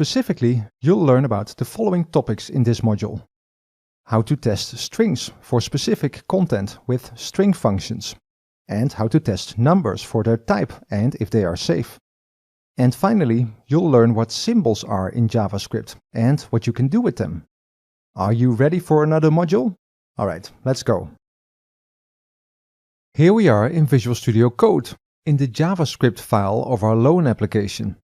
Specifically, you'll learn about the following topics in this module. How to test strings for specific content with string functions, and how to test numbers for their type and if they are safe. And finally, you'll learn what symbols are in JavaScript and what you can do with them. Are you ready for another module? Alright, let's go. Here we are in Visual Studio Code, in the JavaScript file of our loan application.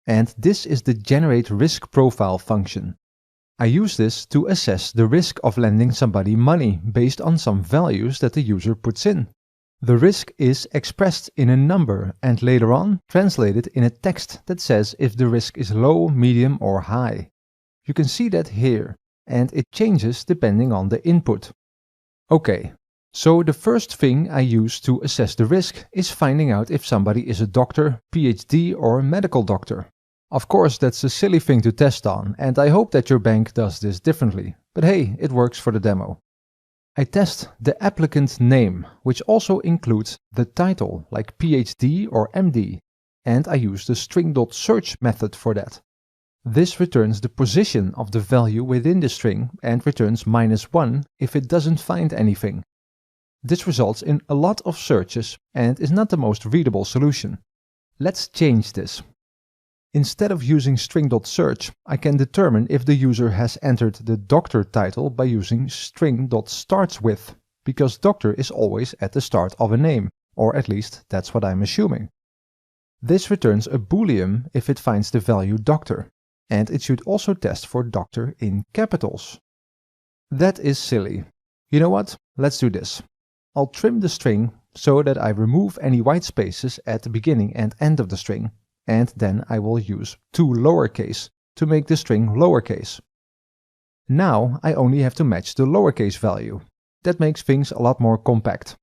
And this is the Generate Risk Profile function. I use this to assess the risk of lending somebody money based on some values that the user puts in. The risk is expressed in a number and later on translated in a text that says if the risk is low, medium or high. You can see that here, and it changes depending on the input. Okay, so the first thing I use to assess the risk is finding out if somebody is a doctor, PhD or medical doctor. Of course, that's a silly thing to test on, and I hope that your bank does this differently, but hey, it works for the demo. I test the applicant name, which also includes the title, like PhD or MD, and I use the string.search method for that. This returns the position of the value within the string and returns -1 if it doesn't find anything. This results in a lot of searches and is not the most readable solution. Let's change this. Instead of using string.search, I can determine if the user has entered the doctor title by using string.startsWith, because doctor is always at the start of a name, or at least that's what I'm assuming. This returns a boolean if it finds the value doctor, and it should also test for doctor in capitals. That is silly. You know what? Let's do this. I'll trim the string so that I remove any white spaces at the beginning and end of the string, and then I will use 2 lowercase to make the string lowercase. Now I only have to match the lowercase value. That makes things a lot more compact.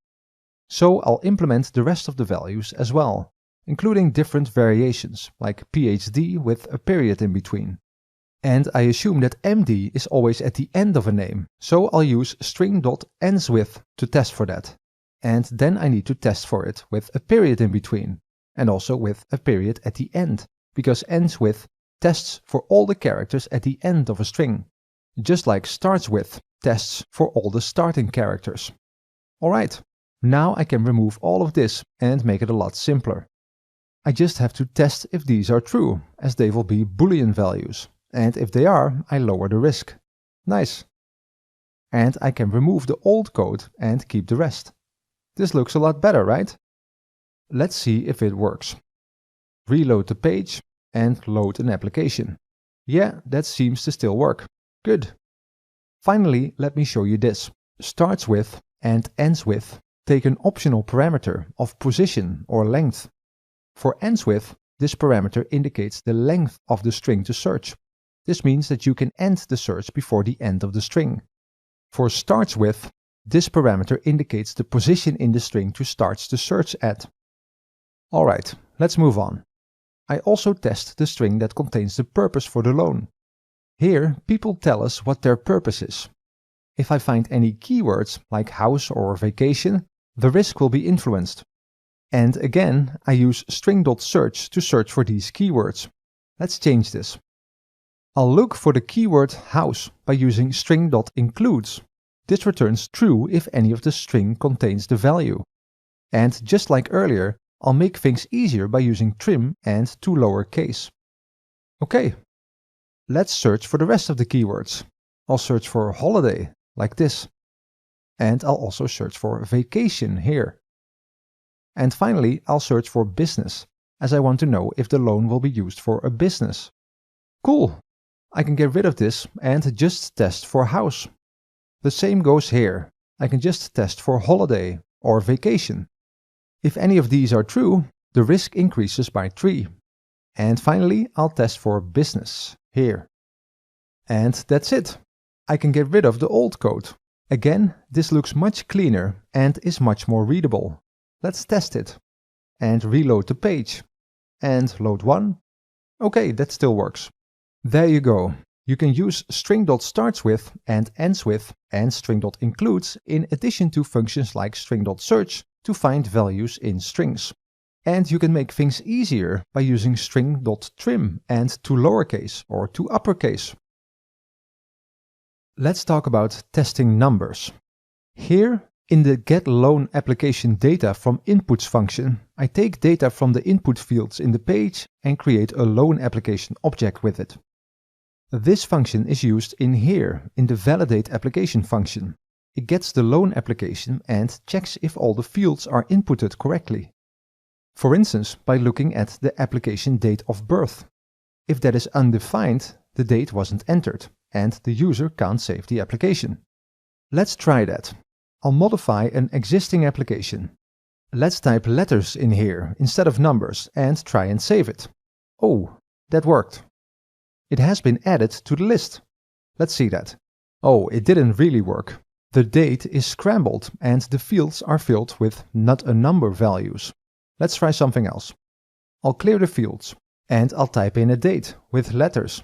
So I'll implement the rest of the values as well, including different variations, like PhD with a period in between. And I assume that MD is always at the end of a name, so I'll use string.endsWith to test for that. And then I need to test for it with a period in between, and also with a period at the end, because endsWith tests for all the characters at the end of a string, just like startsWith tests for all the starting characters. Alright, now I can remove all of this and make it a lot simpler. I just have to test if these are true, as they will be boolean values. And if they are, I lower the risk. Nice. And I can remove the old code and keep the rest. This looks a lot better, right? Let's see if it works. Reload the page and load an application. Yeah, that seems to still work. Good. Finally, let me show you this. StartsWith and endsWith take an optional parameter of position or length. For endsWith, this parameter indicates the length of the string to search. This means that you can end the search before the end of the string. For startsWith, this parameter indicates the position in the string to start the search at. Alright, let's move on. I also test the string that contains the purpose for the loan. Here, people tell us what their purpose is. If I find any keywords, like house or vacation, the risk will be influenced. And again, I use string.search to search for these keywords. Let's change this. I'll look for the keyword house by using string.includes. This returns true if any of the string contains the value. And just like earlier, I'll make things easier by using trim and 2 lowercase. Okay, let's search for the rest of the keywords. I'll search for holiday, like this. And I'll also search for vacation here. And finally, I'll search for business, as I want to know if the loan will be used for a business. Cool! I can get rid of this and just test for house. The same goes here. I can just test for holiday or vacation. If any of these are true, the risk increases by 3. And finally, I'll test for business here. And that's it. I can get rid of the old code. Again, this looks much cleaner and is much more readable. Let's test it. And reload the page. And load one. Okay, that still works. There you go. You can use string.startsWith and endsWith and string.includes in addition to functions like string.search to find values in strings. And you can make things easier by using string.trim and to lowercase or to uppercase. Let's talk about testing numbers. Here, in the getLoanApplicationData from inputs function, I take data from the input fields in the page and create a loan application object with it. This function is used in here, in the validateApplication function. It gets the loan application and checks if all the fields are inputted correctly. For instance, by looking at the application date of birth. If that is undefined, the date wasn't entered, and the user can't save the application. Let's try that. I'll modify an existing application. Let's type letters in here instead of numbers and try and save it. Oh, that worked. It has been added to the list. Let's see that. Oh, it didn't really work. The date is scrambled and the fields are filled with not a number values. Let's try something else. I'll clear the fields and I'll type in a date with letters.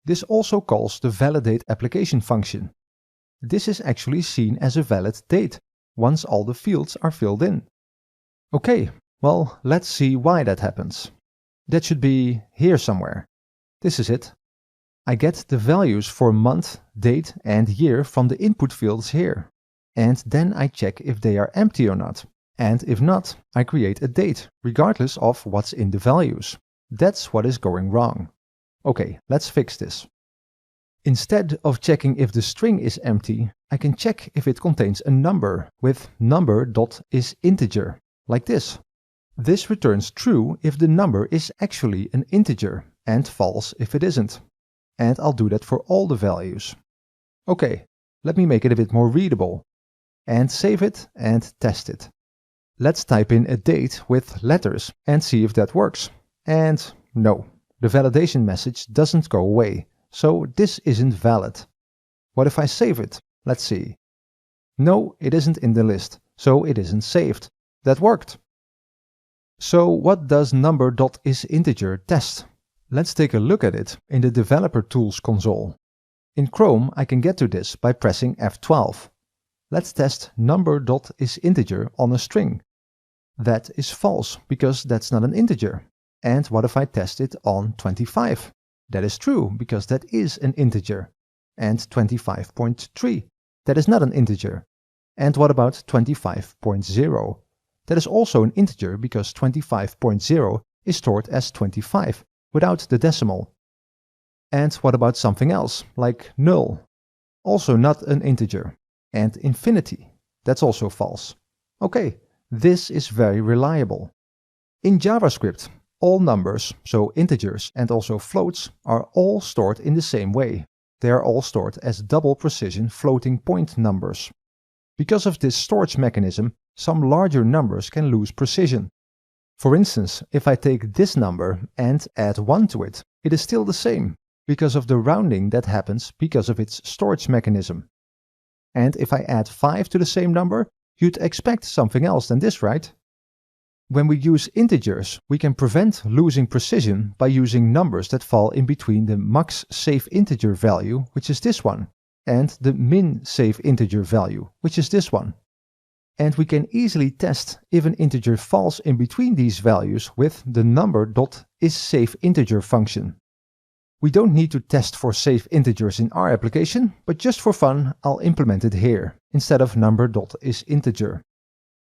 This also calls the validateApplication function. This is actually seen as a valid date once all the fields are filled in. Okay, well, let's see why that happens. That should be here somewhere. This is it. I get the values for month, date and year from the input fields here. And then I check if they are empty or not. And if not, I create a date, regardless of what's in the values. That's what is going wrong. Okay, let's fix this. Instead of checking if the string is empty, I can check if it contains a number with number.isInteger, like this. This returns true if the number is actually an integer, and false if it isn't. And I'll do that for all the values. Okay, let me make it a bit more readable. And save it and test it. Let's type in a date with letters and see if that works. And no, the validation message doesn't go away, so this isn't valid. What if I save it? Let's see. No, it isn't in the list, so it isn't saved. That worked. So what does number.isInteger test? Let's take a look at it in the Developer Tools console. In Chrome, I can get to this by pressing F12. Let's test number.isInteger on a string. That is false, because that's not an integer. And what if I test it on 25? That is true, because that is an integer. And 25.3, that is not an integer. And what about 25.0? That is also an integer, because 25.0 is stored as 25, without the decimal. And what about something else, like null? Also not an integer. And infinity, that's also false. Okay, this is very reliable. In JavaScript, all numbers, so integers and also floats, are all stored in the same way. They are all stored as double precision floating point numbers. Because of this storage mechanism, some larger numbers can lose precision. For instance, if I take this number and add 1 to it, it is still the same, because of the rounding that happens because of its storage mechanism. And if I add 5 to the same number, you'd expect something else than this, right? When we use integers, we can prevent losing precision by using numbers that fall in between the max safe integer value, which is this one, and the min safe integer value, which is this one. And we can easily test if an integer falls in between these values with the number.isSafeInteger function. We don't need to test for safe integers in our application, but just for fun, I'll implement it here, instead of number.isInteger.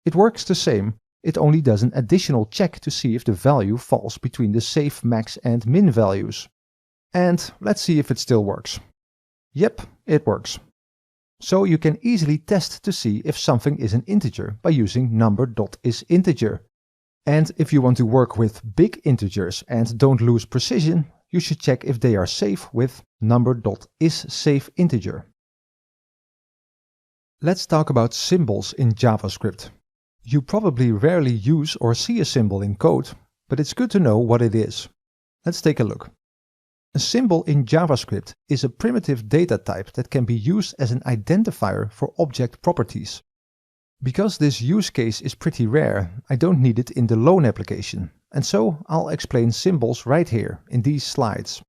It works the same, it only does an additional check to see if the value falls between the safe max and min values. And let's see if it still works. Yep, it works. So you can easily test to see if something is an integer by using number.isInteger. And if you want to work with big integers and don't lose precision, you should check if they are safe with number.isSafeInteger. Let's talk about symbols in JavaScript. You probably rarely use or see a symbol in code, but it's good to know what it is. Let's take a look. A symbol in JavaScript is a primitive data type that can be used as an identifier for object properties. Because this use case is pretty rare, I don't need it in the loan application, and so I'll explain symbols right here in these slides.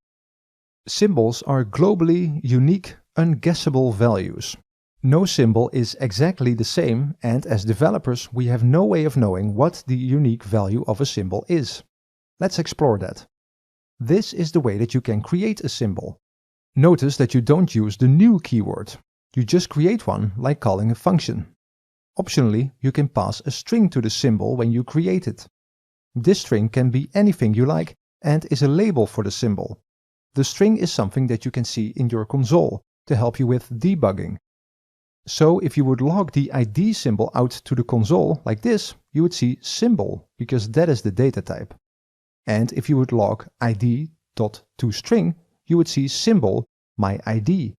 Symbols are globally unique, unguessable values. No symbol is exactly the same, and as developers we have no way of knowing what the unique value of a symbol is. Let's explore that. This is the way that you can create a symbol. Notice that you don't use the new keyword. You just create one like calling a function. Optionally, you can pass a string to the symbol when you create it. This string can be anything you like and is a label for the symbol. The string is something that you can see in your console to help you with debugging. So if you would log the ID symbol out to the console like this, you would see symbol because that is the data type. And if you would log id.toString, you would see symbol my ID.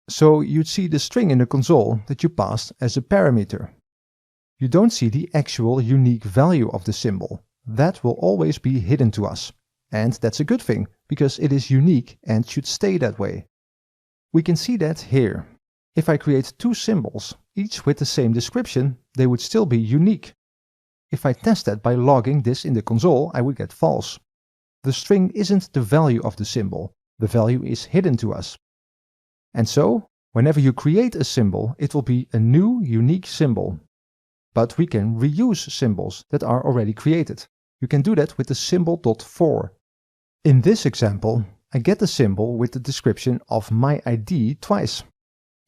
So you'd see the string in the console that you passed as a parameter. You don't see the actual unique value of the symbol. That will always be hidden to us. And that's a good thing, because it is unique and should stay that way. We can see that here. If I create two symbols, each with the same description, they would still be unique. If I test that by logging this in the console, I would get false. The string isn't the value of the symbol. The value is hidden to us. And so, whenever you create a symbol, it will be a new, unique symbol. But we can reuse symbols that are already created. You can do that with the symbol.for. In this example, I get the symbol with the description of my ID twice.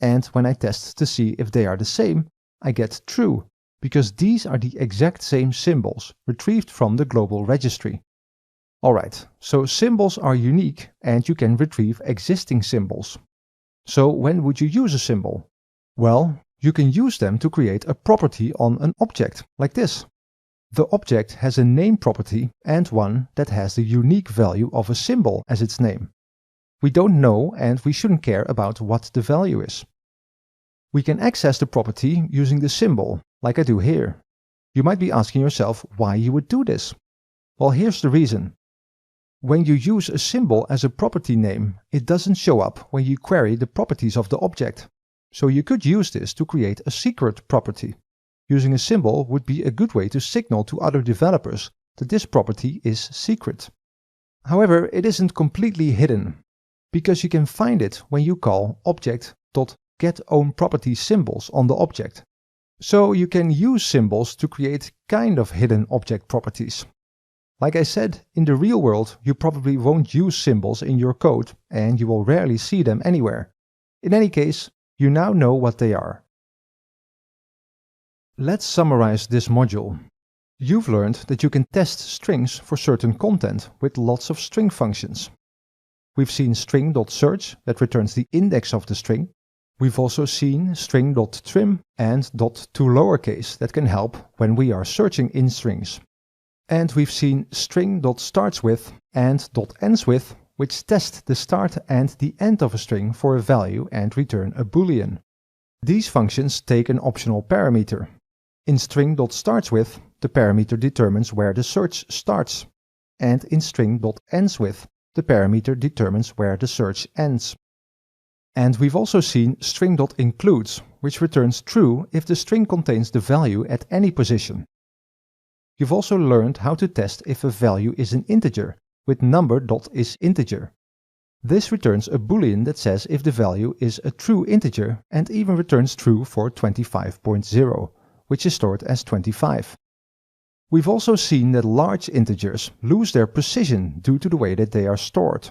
And when I test to see if they are the same, I get true, because these are the exact same symbols retrieved from the global registry. Alright, so symbols are unique and you can retrieve existing symbols. So when would you use a symbol? Well, you can use them to create a property on an object, like this. The object has a name property and one that has the unique value of a symbol as its name. We don't know and we shouldn't care about what the value is. We can access the property using the symbol, like I do here. You might be asking yourself why you would do this. Well, here's the reason. When you use a symbol as a property name, it doesn't show up when you query the properties of the object. So you could use this to create a secret property. Using a symbol would be a good way to signal to other developers that this property is secret. However, it isn't completely hidden, because you can find it when you call object.getOwnProperty symbols on the object. So you can use symbols to create kind of hidden object properties. Like I said, in the real world you probably won't use symbols in your code and you will rarely see them anywhere. In any case, you now know what they are. Let's summarize this module. You've learned that you can test strings for certain content with lots of string functions. We've seen string.search that returns the index of the string. We've also seen string.trim and .toLowercase that can help when we are searching in strings. And we've seen string.startsWith and .endsWith, which test the start and the end of a string for a value and return a boolean. These functions take an optional parameter. In string.startsWith, the parameter determines where the search starts, and in string.endsWith, the parameter determines where the search ends. And we've also seen string.includes, which returns true if the string contains the value at any position. You've also learned how to test if a value is an integer, with number.isInteger. This returns a boolean that says if the value is a true integer and even returns true for 25.0, which is stored as 25. We've also seen that large integers lose their precision due to the way that they are stored.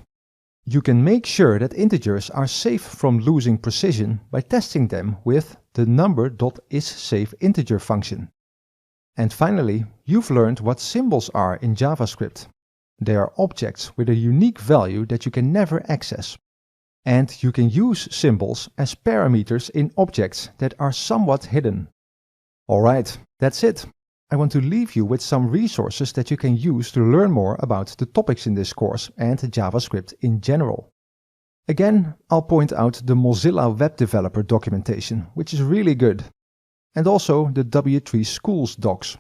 You can make sure that integers are safe from losing precision by testing them with the number.isSafeInteger function. And finally, you've learned what symbols are in JavaScript. They are objects with a unique value that you can never access. And you can use symbols as parameters in objects that are somewhat hidden. Alright, that's it. I want to leave you with some resources that you can use to learn more about the topics in this course and JavaScript in general. Again, I'll point out the Mozilla Web Developer documentation, which is really good. And also the W3 Schools docs,